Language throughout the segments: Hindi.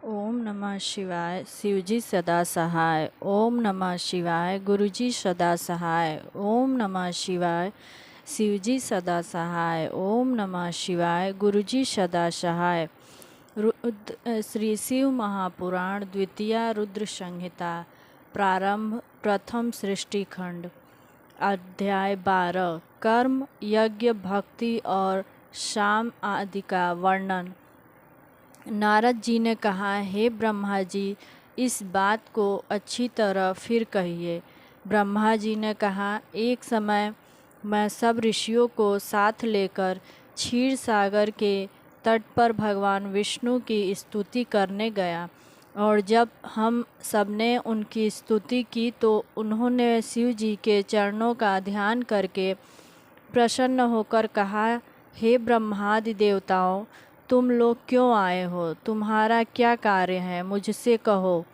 ओम नमः शिवाय। शिवजी सदा सहाय। ओम नमः शिवाय। गुरुजी सदा सहाय। ओम नमः शिवाय। शिवजी सदा सहाय। ओम नमः शिवाय। गुरुजी सदा सहाय। श्री शिव महापुराण द्वितीय रुद्र संहिता प्रारंभ प्रथम सृष्टि खंड अध्याय 12 कर्म यज्ञ भक्ति और शाम आदि का वर्णन। नारद जी ने कहा, हे ब्रह्मा जी, इस बात को अच्छी तरह फिर कहिए। ब्रह्मा जी ने कहा, एक समय मैं सब ऋषियों को साथ लेकर क्षीर सागर के तट पर भगवान विष्णु की स्तुति करने गया, और जब हम सबने उनकी स्तुति की तो उन्होंने शिव जी के चरणों का ध्यान करके प्रसन्न होकर कहा, हे ब्रह्मादि देवताओं, तुम लोग क्यों आए हो? तुम्हारा क्या कार्य है? मुझसे कहो।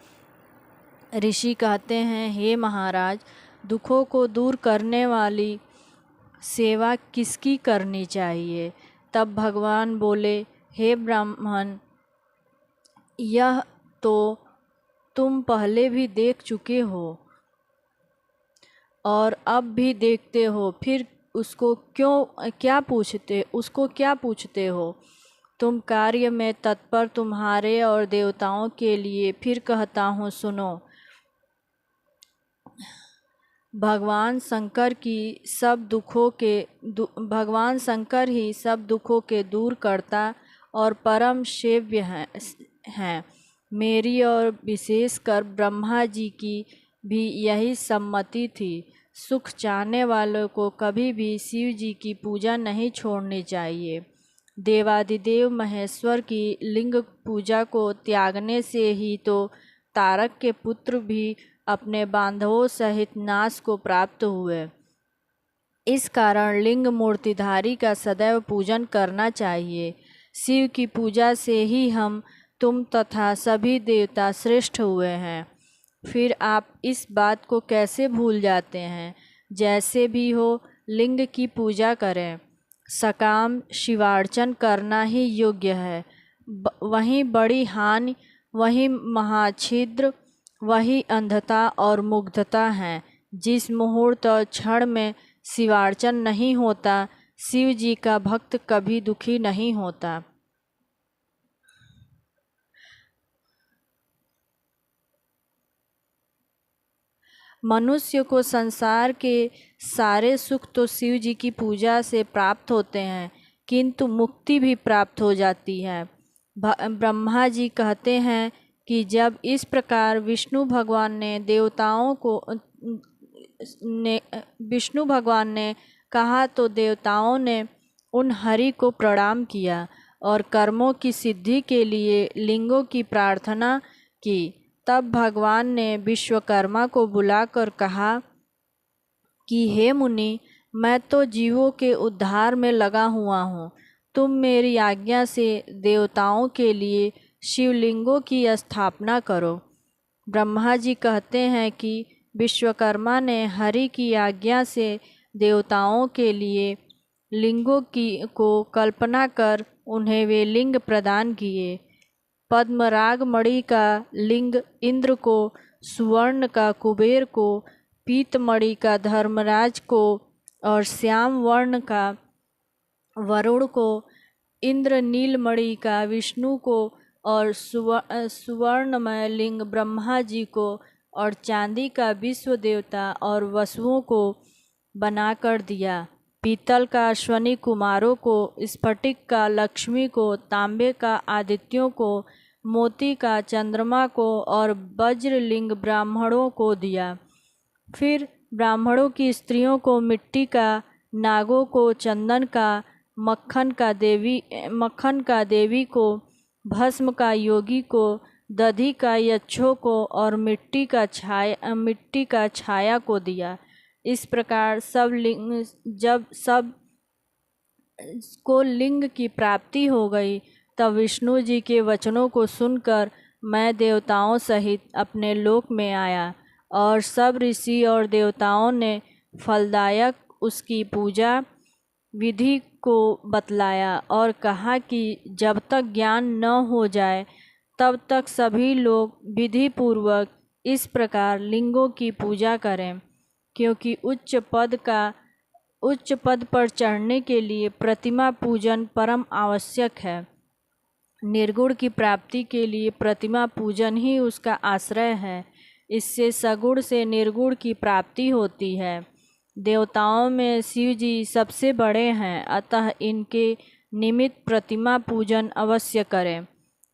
ऋषि कहते हैं, हे महाराज, दुखों को दूर करने वाली सेवा किसकी करनी चाहिए? तब भगवान बोले, हे ब्राह्मण, यह तो तुम पहले भी देख चुके हो और अब भी देखते हो, फिर उसको क्या पूछते हो? तुम कार्य में तत्पर तुम्हारे और देवताओं के लिए फिर कहता हूँ, सुनो। भगवान शंकर ही सब दुखों के दूर करता और परम सेव्य हैं। मेरी और विशेषकर ब्रह्मा जी की भी यही सम्मति थी। सुख चाहने वालों को कभी भी शिव जी की पूजा नहीं छोड़नी चाहिए। देवादिदेव महेश्वर की लिंग पूजा को त्यागने से ही तो तारक के पुत्र भी अपने बांधवों सहित नाश को प्राप्त हुए। इस कारण लिंग मूर्तिधारी का सदैव पूजन करना चाहिए। शिव की पूजा से ही हम, तुम तथा सभी देवता श्रेष्ठ हुए हैं। फिर आप इस बात को कैसे भूल जाते हैं? जैसे भी हो, लिंग की पूजा करें। सकाम शिवार्चन करना ही योग्य है। वहीं बड़ी हानि, वहीं महाछिद्र, वही अंधता और मुग्धता है। जिस मुहूर्त और क्षण में शिवार्चन नहीं होता, शिव जी का भक्त कभी दुखी नहीं होता। मनुष्य को संसार के सारे सुख तो शिव जी की पूजा से प्राप्त होते हैं, किंतु मुक्ति भी प्राप्त हो जाती है। ब्रह्मा जी कहते हैं कि जब इस प्रकार विष्णु भगवान ने कहा तो देवताओं ने उन हरि को प्रणाम किया और कर्मों की सिद्धि के लिए लिंगों की प्रार्थना की। तब भगवान ने विश्वकर्मा को बुलाकर कहा कि हे मुनि, मैं तो जीवों के उद्धार में लगा हुआ हूँ। तुम मेरी आज्ञा से देवताओं के लिए शिवलिंगों की स्थापना करो। ब्रह्मा जी कहते हैं कि विश्वकर्मा ने हरि की आज्ञा से देवताओं के लिए लिंगों को कल्पना कर उन्हें वे लिंग प्रदान किए। पद्मराग मणि का लिंग इंद्र को, सुवर्ण का कुबेर को, पीतमणि का धर्मराज को और श्याम वर्ण का वरुण को, इंद्र नीलमणि का विष्णु को और सुवर्णमय लिंग ब्रह्मा जी को और चांदी का विश्व देवता और वसुओं को बनाकर दिया। पीतल का अश्वनी कुमारों को, स्फटिक का लक्ष्मी को, तांबे का आदित्यों को, मोती का चंद्रमा को और वज्रलिंग ब्राह्मणों को दिया। फिर ब्राह्मणों की स्त्रियों को मिट्टी का, नागों को चंदन का, मक्खन का देवी को, भस्म का योगी को, दधि का यक्षों को और मिट्टी का छाया को दिया। इस प्रकार जब सब को लिंग की प्राप्ति हो गई, तब विष्णु जी के वचनों को सुनकर मैं देवताओं सहित अपने लोक में आया और सब ऋषि और देवताओं ने फलदायक उसकी पूजा विधि को बतलाया और कहा कि जब तक ज्ञान न हो जाए तब तक सभी लोग विधि पूर्वक इस प्रकार लिंगों की पूजा करें, क्योंकि उच्च पद पर चढ़ने के लिए प्रतिमा पूजन परम आवश्यक है। निर्गुण की प्राप्ति के लिए प्रतिमा पूजन ही उसका आश्रय है। इससे सगुण से निर्गुण की प्राप्ति होती है। देवताओं में शिव जी सबसे बड़े हैं, अतः इनके निमित्त प्रतिमा पूजन अवश्य करें।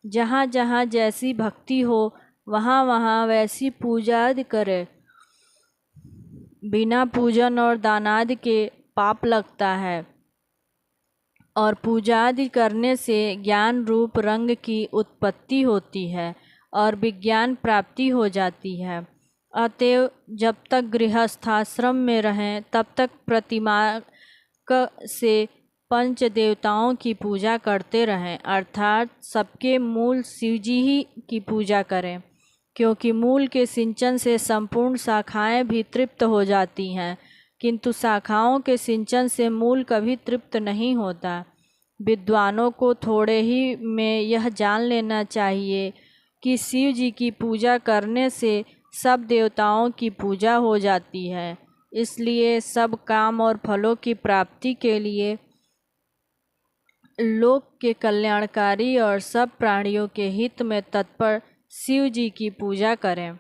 जहाँ जहाँ जैसी भक्ति हो वहाँ वहाँ वैसी पूजा आदि करें। बिना पूजन और दानादि के पाप लगता है, और पूजा आदि करने से ज्ञान रूप रंग की उत्पत्ति होती है और विज्ञान प्राप्ति हो जाती है। अतएव जब तक गृहस्थाश्रम में रहें तब तक प्रतिमा से पंच देवताओं की पूजा करते रहें, अर्थात सबके मूल शिवजी ही की पूजा करें, क्योंकि मूल के सिंचन से संपूर्ण शाखाएं भी तृप्त हो जाती हैं, किंतु शाखाओं के सिंचन से मूल कभी तृप्त नहीं होता। विद्वानों को थोड़े ही में यह जान लेना चाहिए कि शिव जी की पूजा करने से सब देवताओं की पूजा हो जाती है। इसलिए सब काम और फलों की प्राप्ति के लिए लोक के कल्याणकारी और सब प्राणियों के हित में तत्पर शिव जी की पूजा करें।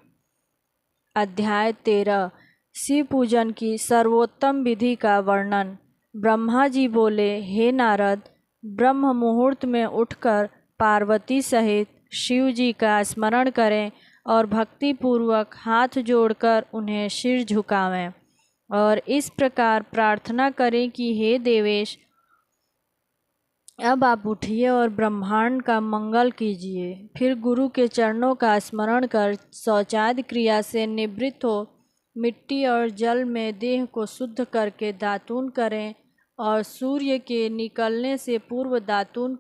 अध्याय 13 शिव पूजन की सर्वोत्तम विधि का वर्णन। ब्रह्मा जी बोले, हे नारद, ब्रह्म मुहूर्त में उठकर पार्वती सहित शिव जी का स्मरण करें और भक्ति पूर्वक हाथ जोड़कर उन्हें सिर झुकावें और इस प्रकार प्रार्थना करें कि हे देवेश, अब आप उठिए और ब्रह्मांड का मंगल कीजिए। फिर गुरु के चरणों का स्मरण कर शौचादि क्रिया से निवृत्त हो मिट्टी और जल में देह को शुद्ध करके दातून करें और सूर्य के निकलने से पूर्व दातून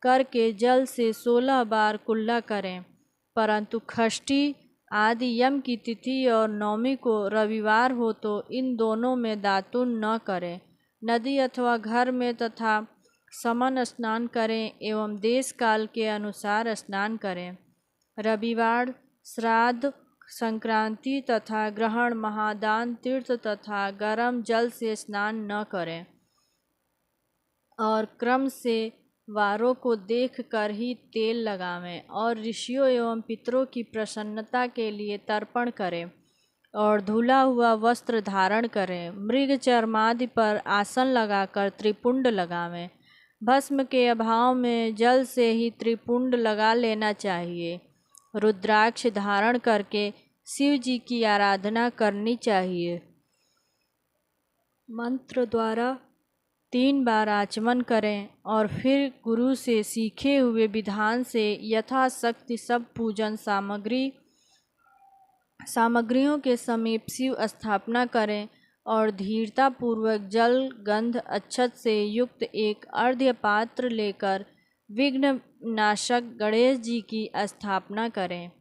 करके जल से 16 बार कुल्ला करें। परंतु षष्ठी आदि यम की तिथि और नवमी को रविवार हो तो इन दोनों में दातून न करें। नदी अथवा घर में तथा समन स्नान करें एवं देश काल के अनुसार स्नान करें। रविवार, श्राद्ध, संक्रांति तथा ग्रहण, महादान, तीर्थ तथा गर्म जल से स्नान न करें और क्रम से वारों को देखकर ही तेल लगावें और ऋषियों एवं पितरों की प्रसन्नता के लिए तर्पण करें और धुला हुआ वस्त्र धारण करें। मृग चर्मादि पर आसन लगाकर त्रिपुंड लगावें। भस्म के अभाव में जल से ही त्रिपुंड लगा लेना चाहिए। रुद्राक्ष धारण करके शिव जी की आराधना करनी चाहिए। मंत्र द्वारा 3 बार आचमन करें और फिर गुरु से सीखे हुए विधान से यथाशक्ति सब पूजन सामग्रियों के समीप शिव स्थापना करें और धीरता पूर्वक जल गंध अक्षत से युक्त एक अर्घ्य पात्र लेकर विघ्न नाशक गणेश जी की स्थापना करें।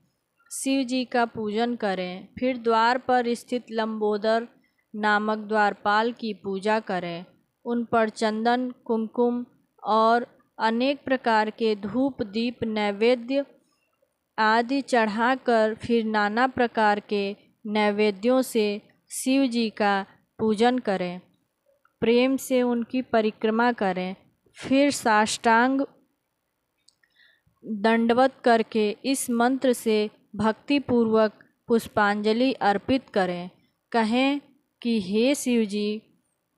शिव जी का पूजन करें। फिर द्वार पर स्थित लंबोदर नामक द्वारपाल की पूजा करें। उन पर चंदन, कुमकुम और अनेक प्रकार के धूप दीप नैवेद्य आदि चढ़ाकर फिर नाना प्रकार के नैवेद्यों से शिव जी का पूजन करें। प्रेम से उनकी परिक्रमा करें। फिर साष्टांग दंडवत करके इस मंत्र से भक्ति पूर्वक पुष्पांजलि अर्पित करें। कहें कि हे शिव जी,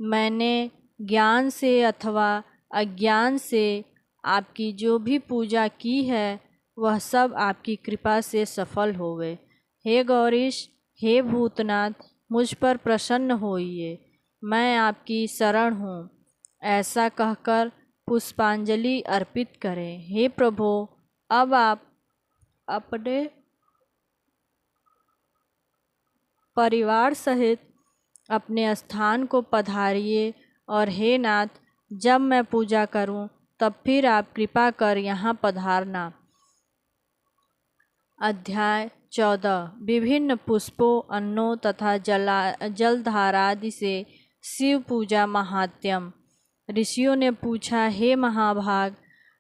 मैंने ज्ञान से अथवा अज्ञान से आपकी जो भी पूजा की है वह सब आपकी कृपा से सफल होवे। हे गौरीश, हे भूतनाथ, मुझ पर प्रसन्न होइए, मैं आपकी शरण हूँ। ऐसा कहकर पुष्पांजलि अर्पित करें। हे प्रभु, अब आप अपने परिवार सहित अपने स्थान को पधारिए और हे नाथ, जब मैं पूजा करूं तब फिर आप कृपा कर यहाँ पधारना। अध्याय 14 विभिन्न पुष्पों, अन्नों तथा जलधारादि से शिव पूजा महात्म्यम। ऋषियों ने पूछा, हे महाभाग,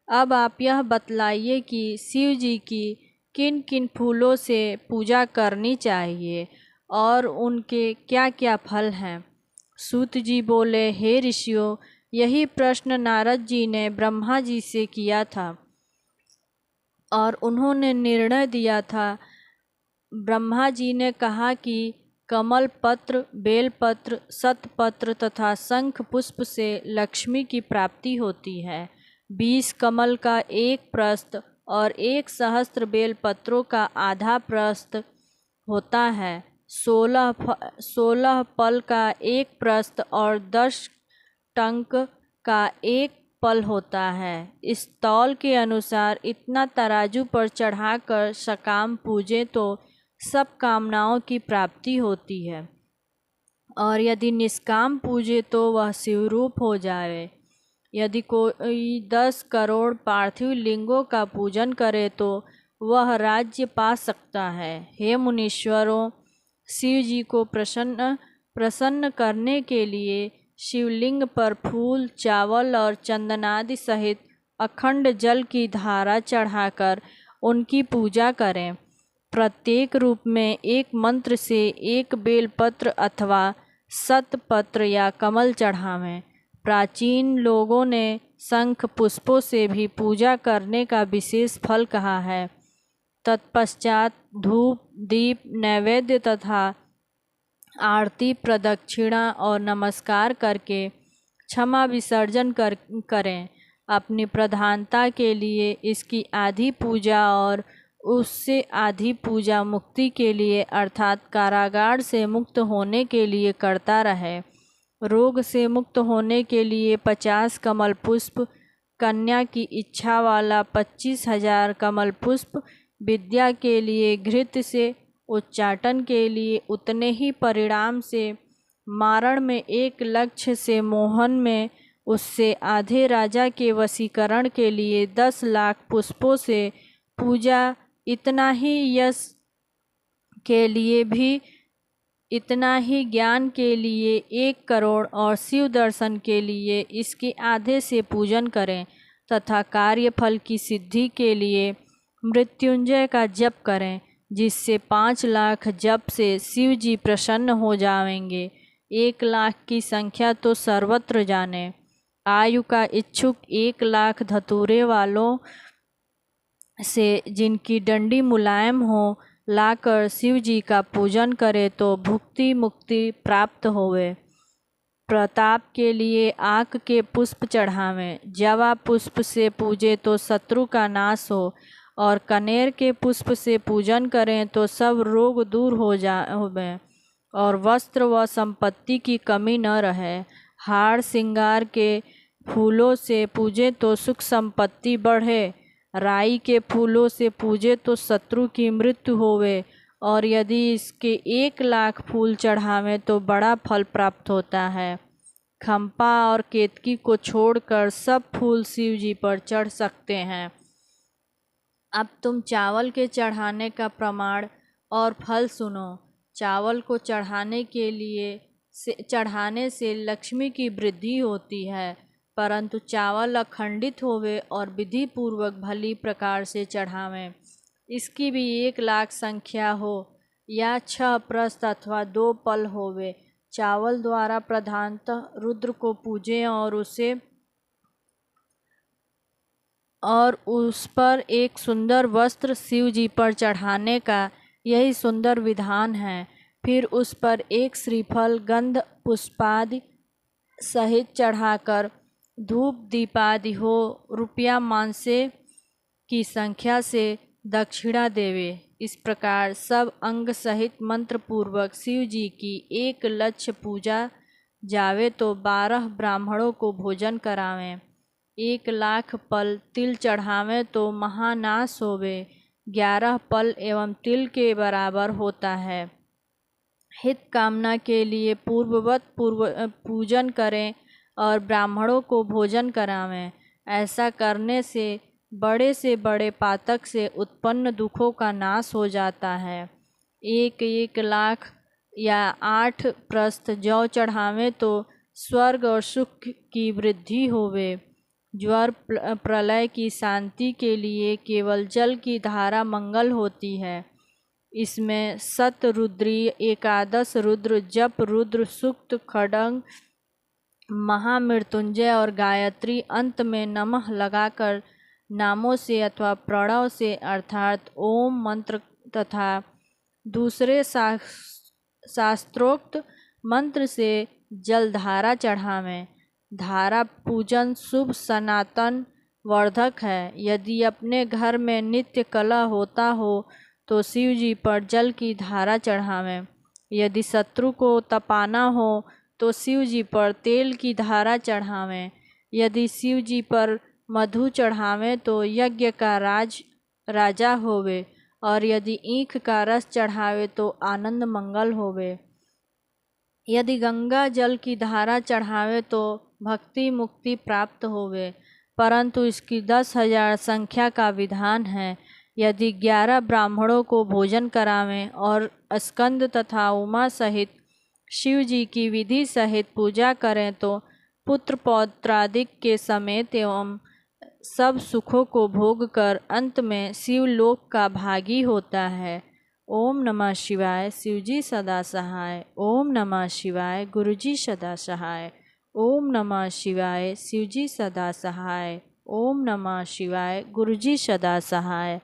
अब आप यह बतलाइए कि शिव जी की किन किन फूलों से पूजा करनी चाहिए और उनके क्या क्या फल हैं। सूत जी बोले, हे ऋषियों, यही प्रश्न नारद जी ने ब्रह्मा जी से किया था और उन्होंने निर्णय दिया था। ब्रह्मा जी ने कहा कि कमल पत्र, बेलपत्र, शतपत्र तथा शंख पुष्प से लक्ष्मी की प्राप्ति होती है। 20 कमल का एक प्रस्थ और 1 सहस्त्र बेलपत्रों का आधा प्रस्थ होता है। 16 पल का एक प्रस्थ और 10 टंक का एक पल होता है। इस तौल के अनुसार इतना तराजू पर चढ़ाकर सकाम पूजे तो सब कामनाओं की प्राप्ति होती है, और यदि निष्काम पूजे तो वह शिवरूप हो जाए। यदि कोई 10 करोड़ पार्थिव लिंगों का पूजन करे तो वह राज्य पा सकता है। हे मुनीश्वरों, शिव जी को प्रसन्न करने के लिए शिवलिंग पर फूल, चावल और चंदनादि सहित अखंड जल की धारा चढ़ाकर उनकी पूजा करें। प्रत्येक रूप में एक मंत्र से एक बेलपत्र अथवा शतपत्र या कमल चढ़ावें। प्राचीन लोगों ने शंख पुष्पों से भी पूजा करने का विशेष फल कहा है। तत्पश्चात धूप, दीप, नैवेद्य तथा आरती, प्रदक्षिणा और नमस्कार करके क्षमा विसर्जन करें। अपनी प्रधानता के लिए इसकी आधी पूजा और उससे आधी पूजा मुक्ति के लिए अर्थात कारागार से मुक्त होने के लिए करता रहे। रोग से मुक्त होने के लिए 50 कमल पुष्प, कन्या की इच्छा वाला 25,000 कमल पुष्प, विद्या के लिए घृत से, उच्चाटन के लिए उतने ही परिणाम से, मारण में 1 लक्ष्य से, मोहन में उससे आधे राजा के वशीकरण के लिए 10 लाख पुष्पों से पूजा, इतना ही यश के लिए भी इतना ही, ज्ञान के लिए 1 करोड़ और शिव दर्शन के लिए इसके आधे से पूजन करें तथा कार्यफल की सिद्धि के लिए मृत्युंजय का जप करें, जिससे 5 लाख जप से शिव जी प्रसन्न हो जाएंगे। 1 लाख की संख्या तो सर्वत्र जाने। आयु का इच्छुक 1 लाख धतूरे वालों से, जिनकी डंडी मुलायम हो, लाकर शिव जी का पूजन करे तो भुक्ति मुक्ति प्राप्त होवे। प्रताप के लिए आक के पुष्प चढ़ावें। जवा पुष्प से पूजे तो शत्रु का नाश हो, और कनेर के पुष्प से पूजन करें तो सब रोग दूर होवें और वस्त्र व संपत्ति की कमी न रहे। हार श्रृंगार के फूलों से पूजे तो सुख संपत्ति बढ़े। राई के फूलों से पूजे तो शत्रु की मृत्यु होवे, और यदि इसके 1 लाख फूल चढ़ावें तो बड़ा फल प्राप्त होता है। खंपा और केतकी को छोड़कर सब फूल शिव जी पर चढ़ सकते हैं। अब तुम चावल के चढ़ाने का प्रमाण और फल सुनो। चावल को चढ़ाने से लक्ष्मी की वृद्धि होती है, परंतु चावल अखंडित होवे और विधि पूर्वक भली प्रकार से चढ़ावें। इसकी भी 1 लाख संख्या हो या 6 प्रस्थ अथवा 2 पल होवे। चावल द्वारा प्रधानतः रुद्र को पूजें और उस पर एक सुंदर वस्त्र शिव जी पर चढ़ाने का यही सुंदर विधान है। फिर उस पर 1 श्रीफल, गंध पुष्पादि सहित चढ़ाकर धूप दीपादि हो रुपया मानसे की संख्या से दक्षिणा देवे। इस प्रकार सब अंग सहित मंत्र पूर्वक शिव जी की 1 लक्ष्य पूजा जावे तो 12 ब्राह्मणों को भोजन करावें। 1 लाख पल तिल चढ़ावें तो महानाश होवे। 11 पल एवं तिल के बराबर होता है। हित कामना के लिए पूर्ववत पूजन करें और ब्राह्मणों को भोजन करावें। ऐसा करने से बड़े पातक से उत्पन्न दुखों का नाश हो जाता है। 1 लाख या 8 प्रस्थ जौ चढ़ावें तो स्वर्ग और सुख की वृद्धि होवे। ज्वर प्रलय की शांति के लिए केवल जल की धारा मंगल होती है। इसमें सत रुद्री, एकादश रुद्र, जप रुद्र सूक्त, खड्ग, महामृत्युंजय और गायत्री अंत में नमः लगाकर नामों से अथवा प्रणव से अर्थात ओम मंत्र तथा दूसरे शास्त्रोक्त मंत्र से जलधारा चढ़ावें। धारा पूजन शुभ सनातन वर्धक है। यदि अपने घर में नित्य कलह होता हो तो शिव जी पर जल की धारा चढ़ावें। यदि शत्रु को तपाना हो तो शिव जी पर तेल की धारा चढ़ावें। यदि शिव जी पर मधु चढ़ावें तो यज्ञ का राजा होवे, और यदि ईख का रस चढ़ावे तो आनंद मंगल होवे। यदि गंगा जल की धारा चढ़ावे तो भक्ति मुक्ति प्राप्त होवे, परंतु इसकी 10,000 संख्या का विधान है। यदि 11 ब्राह्मणों को भोजन करावें और स्कंद तथा उमा सहित शिव जी की विधि सहित पूजा करें तो पुत्र पौत्रादिक के समेत एवं सब सुखों को भोग कर अंत में शिवलोक का भागी होता है। ओम नमः शिवाय। शिवजी सदा सहाय। ओम नमः शिवाय। गुरुजी सदा सहाय। ओम नमः शिवाय। शिवजी सदा सहाय। ओम नमः शिवाय। गुरुजी सदा सहाय।